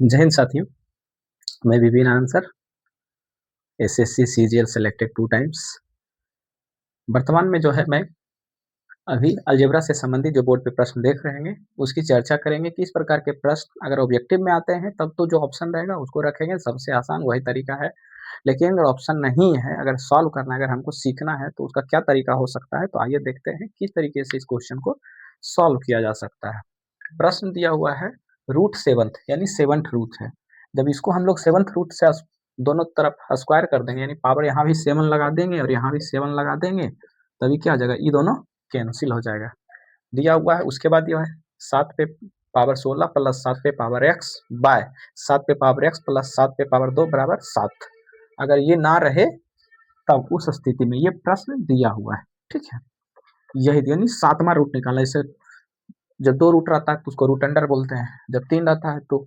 जय हिंद साथियों, मैं Vipin Anand sir, SSC CGL selected 2 times. वर्तमान में जो है मैं अभी अलजेब्रा से संबंधित जो बोर्ड पे प्रश्न देख रहे हैं उसकी चर्चा करेंगे कि इस प्रकार के प्रश्न अगर ऑब्जेक्टिव में आते हैं तब तो जो ऑप्शन रहेगा उसको रखेंगे, सबसे आसान वही तरीका है। लेकिन अगर ऑप्शन नहीं है, अगर सॉल्व करना है, अगर हमको सीखना है तो उसका क्या तरीका हो सकता है, तो आइए देखते हैं किस तरीके से इस क्वेश्चन को सॉल्व किया जा सकता है। प्रश्न दिया हुआ है रूट सेवंथ यानी सेवंथ रूट है। जब इसको हम लोग सेवंथ रूट से दोनों तरफ स्क्वायर कर देंगे यानी पावर यहाँ भी 7 लगा देंगे और यहाँ भी 7 लगा देंगे, तभी क्या हो जाएगा, ये दोनों कैंसिल हो जाएगा। दिया हुआ है उसके बाद यह है 7 पे पावर 16 प्लस 7 पे पावर x बाय 7 पे पावर x प्लस 7 पे पावर 2 बराबर 7। अगर ये ना रहे तब उस स्थिति में ये प्रश्न दिया हुआ है, ठीक है। यही यानी 7वां रूट निकालना। इसे जब 2 रूट रहता है तो उसको रूट अंडर बोलते हैं, जब 3 रहता है तो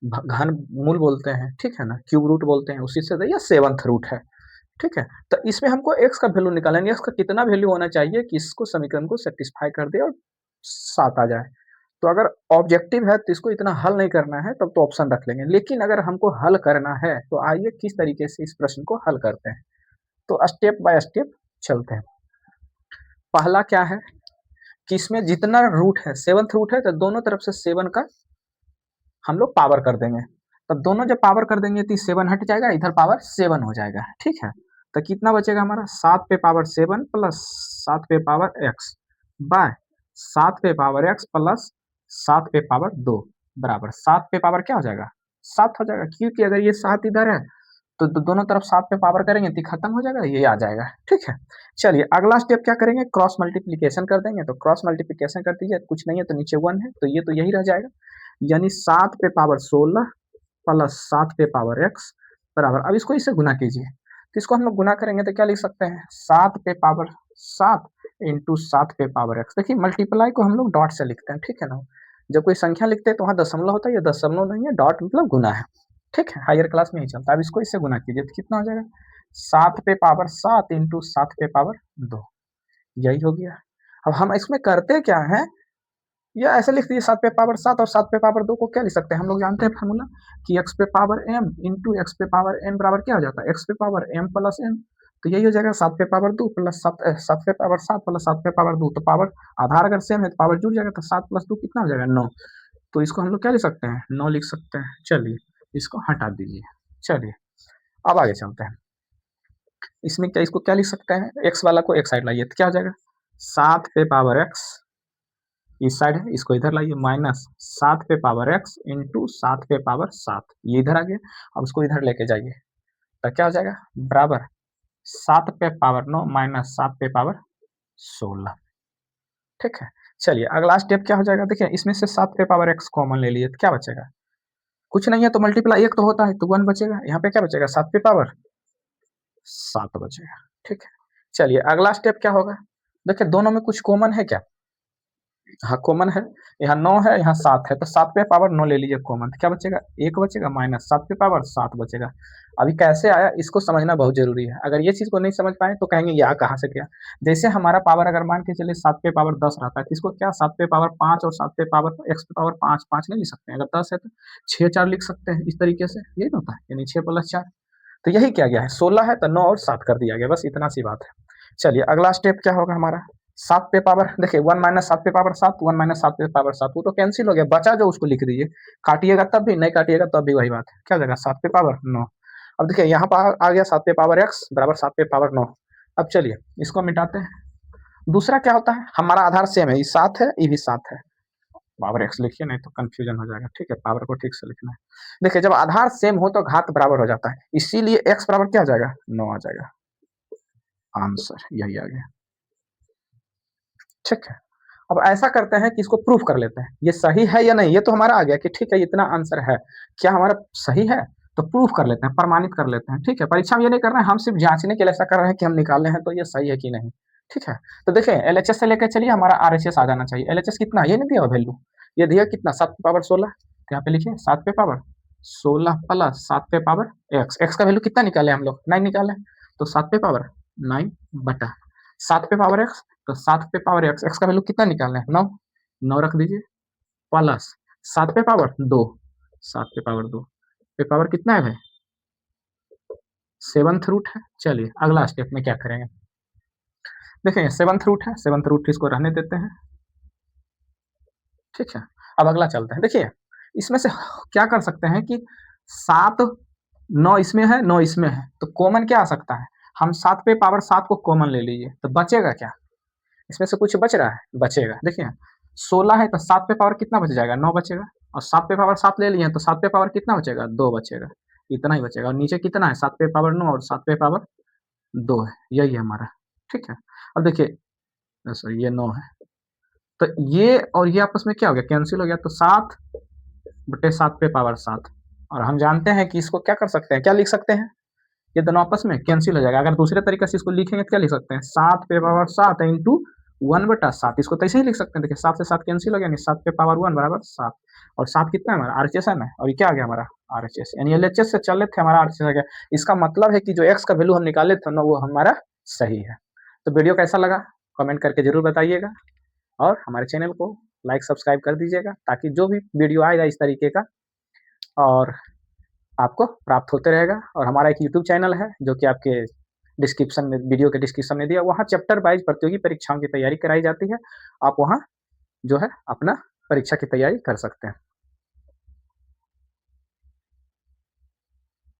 घन मूल बोलते हैं, ठीक है ना, क्यूब रूट बोलते हैं। उसी से ये 7th रूट है, ठीक है। तो इसमें हमको x का वैल्यू निकालेंगे, x का कितना वैल्यू होना चाहिए कि इसको समीकरण को सेटिस्फाई कर दे और 7 आ जाए। तो अगर ऑब्जेक्टिव है तो इसको इतना हल नहीं करना है, तब तो ऑप्शन रख लेंगे। लेकिन अगर हमको हल करना है तो आइए किस तरीके से इस प्रश्न को हल करते हैं, तो स्टेप बाय स्टेप चलते हैं। पहला क्या है कि इसमें जितना रूट है 7th रूट है तो दोनों तरफ से 7 का हम लोग पावर कर देंगे। तब दोनों जब पावर कर देंगे तो 7 हट जाएगा, इधर पावर 7 हो जाएगा, ठीक है। तो कितना बचेगा हमारा 7 पे पावर 7 प्लस 7 पे पावर x बाय 7 पे पावर x प्लस 7 पे पावर 2 बराबर 7 पे पावर क्या हो जाएगा, 7 हो जाएगा। क्योंकि अगर ये 7 इधर है तो दोनों तरफ 7 पे पावर करेंगे तो खत्म हो जाएगा, ये आ जाएगा, ठीक है। चलिए अगला स्टेप क्या करेंगे, क्रॉस मल्टीप्लीकेशन कर देंगे। तो क्रॉस मल्टीप्लीकेशन कर दीजिए, कुछ नहीं है तो नीचे 1 है तो ये तो यही रह जाएगा, यानी 7 पे पावर 16 प्लस 7 पे पावर x बराबर। अब इसको इससे गुना कीजिए, तो इसको हम लोग गुना करेंगे तो क्या लिख सकते हैं, 7 पे पावर 7 इंटू 7 पे पावर x। देखिए मल्टीप्लाई को हम लोग डॉट से लिखते हैं, ठीक है ना। जब कोई संख्या लिखते हैं तो वहाँ दशमलव होता है, ये दशमलव नहीं है, डॉट मतलब गुना है, ठीक है। हायर क्लास में ही चलता है। अब इसको इससे गुना कीजिए तो कितना हो जाएगा, 7 पे पावर 7 इंटू 7 पे पावर 2, यही हो गया। अब हम इसमें करते क्या है, या ऐसे लिख दीजिए 7 पे पावर 7 और 7 पे पावर 2 को क्या लिख सकते हैं, हम लोग जानते हैं फार्मूला कि x पे पावर m इंटू x पे पावर n बराबर क्या हो जाता है, x पे पावर m प्लस n। तो यही हो जाएगा 7 पे पावर 2 प्लस 7 पे पावर 7 प्लस 7 पे पावर 2। तो पावर आधार अगर सेम है तो पावर जुड़ जाएगा, तो 7 प्लस 2 कितना हो जाएगा, 9। तो इसको हम लोग क्या लिख सकते हैं, 9 लिख सकते हैं। चलिए इसको हटा दीजिए। चलिए अब आगे चलते हैं। इसमें क्या, इसको क्या लिख सकते हैं, x वाला को एक साइड लाइए तो क्या हो जाएगा, 7 पे पावर x इस साइड है, इसको इधर लाइए, माइनस 7 पे पावर x इंटू 7 पे पावर 7, ये इधर आ गया। अब उसको इधर लेके जाइए तो क्या हो जाएगा, बराबर 7 पे पावर 9 माइनस 7 पे पावर 16, ठीक है। चलिए अगला स्टेप क्या हो जाएगा, देखिए इसमें से 7 पे पावर x कॉमन ले लिए तो क्या बचेगा, कुछ नहीं है तो मल्टीप्लाई एक तो होता है तो 1 बचेगा। यहाँ पे क्या बचेगा, 7 पे पावर 7 बचेगा, ठीक है। चलिए अगला स्टेप क्या होगा, देखिए दोनों में कुछ कॉमन है क्या, हाँ कॉमन है, यहाँ 9 है यहाँ 7 है, तो 7 पे पावर 9 ले लीजिए कॉमन, तो क्या बचेगा, 1 बचेगा माइनस 7 पे पावर 7 बचेगा। अभी कैसे आया इसको समझना बहुत जरूरी है। अगर ये चीज को नहीं समझ पाए तो कहेंगे यहाँ कहाँ से किया। जैसे हमारा पावर अगर मान के चलिए 7 पे पावर 10 रहता है तो इसको क्या 7 पे पावर 5 और 7 पे पावर x पे पावर 5 5 नहीं लिख सकते हैं, अगर 10 है तो 6 4 लिख सकते हैं, इस तरीके से यही होता है, यानी 6 प्लस 4। तो यही क्या गया है, 16 है तो 9 और 7 कर दिया गया, बस इतना सी बात है। चलिए अगला स्टेप क्या होगा हमारा, 7 पे पावर देखिए 1 माइनस 7 पे पावर 7 1 माइनस 7 पे पावर 7, वो तो कैंसिल हो गया, बचा जो उसको लिख दीजिए, काटिएगा तब भी, नहीं काटिएगा तब भी वही बात है, क्या हो जाएगा 7 पे पावर 9। अब देखिए यहाँ पर आ गया 7 पे पावर x बराबर 7 पे पावर 9। अब चलिए इसको मिटाते हैं। दूसरा क्या होता है, हमारा आधार सेम है, ये 7 है ये भी 7 है, पावर x लिखिए नहीं तो कंफ्यूजन हो जाएगा, ठीक है, पावर को ठीक से लिखना है। देखिए जब आधार सेम हो तो घात बराबर हो जाता है, इसीलिए x बराबर क्या आ जाएगा, 9 आ जाएगा, आंसर यही आ गया, ठीक है। अब ऐसा करते हैं कि इसको प्रूफ कर लेते हैं, ये सही है या नहीं, ये तो हमारा आ गया कि ठीक है इतना आंसर है, क्या हमारा सही है, तो प्रूफ कर लेते हैं, प्रमाणित कर लेते हैं, ठीक है। परीक्षा में ये नहीं कर रहे हैं, हम सिर्फ जांचने के लिए ऐसा कर रहे हैं कि हम निकाले हैं तो ये सही है कि नहीं, ठीक है। तो देखिए एलएचएस से लेकर चलिए हमारा आरएचएस आ जाना चाहिए। एलएचएस कितना, ये नहीं दिया वैल्यू, ये दिया कितना 7 पे पावर 16, तो यहाँ पे लिखिए 7 पे पावर 16 प्लस 7 पे पावर एक्स का वैल्यू कितना निकाले हम लोग, 9 निकाले, तो 7 पे पावर 9 बटा 7 पे पावर एक्स, तो 7 पे पावर एक्स का वैल्यू कितना निकालना है, 9 9 रख दीजिए, प्लस 7 पे पावर 2 7 पे पावर 2 पे पावर कितना है भाई? 7th रूट है। चलिए अगला स्टेप में क्या करेंगे, देखिए 7th रूट है, 7th रूट इसको रहने देते हैं, ठीक है। अब अगला चलते हैं, देखिए इसमें से क्या कर सकते हैं कि 7 9 इसमें है, 9 इसमें है, तो कॉमन क्या आ सकता है? हम 7 पे पावर 7 को कॉमन ले लीजिए, तो बचेगा क्या? इसमें से कुछ बच रहा है? बचेगा। देखिए 16 है तो 7 पे पावर कितना बच जाएगा? 9 बचेगा। और 7 पे पावर 7 ले लिए तो 7 पे पावर कितना बचेगा? 2 बचेगा। इतना ही बचेगा। और नीचे कितना है? 7 पे पावर 9 और 7 पे पावर 2 है। यही है हमारा, ठीक है। अब देखिए सॉरी ये 9 है। तो ये और ये आपस में क्या हो गया? कैंसिल हो गया। तो 7 बटे 7 पे पावर 7। और हम जानते हैं कि इसको क्या कर सकते हैं? क्या लिख सकते हैं? ये दोनों आपस में कैंसिल हो जाएगा। अगर दूसरे तरीके से इसको लिखेंगे तो क्या लिख सकते हैं? 7 पे पावर 7 इंटू 1 बटा 7। इसको तो ऐसे ही लिख सकते हैं। देखिए 7 से 7 कैंसिल हो गया, यानी 7 पे पावर 1 बराबर 7। और 7 कितना है हमारा? आरएचएस है ना, और ये क्या आ गया हमारा? आरएचएस, यानी एलएचएस से चले थे, हमारा आरएचएस आ गया। इसका मतलब है कि जो एक्स का वैल्यू हम निकाले थे ना, वो हमारा सही है। तो वीडियो कैसा लगा कमेंट करके जरूर बताइएगा, और हमारे चैनल को लाइक सब्सक्राइब कर दीजिएगा, ताकि जो भी वीडियो आएगा इस तरीके का और आपको प्राप्त होते रहेगा। और हमारा एक यूट्यूब चैनल है जो कि आपके डिस्क्रिप्शन में, वीडियो के डिस्क्रिप्शन में दिया, वहाँ चैप्टर वाइज प्रतियोगी परीक्षाओं की तैयारी कराई जाती है। आप वहाँ जो है अपना परीक्षा की तैयारी कर सकते हैं।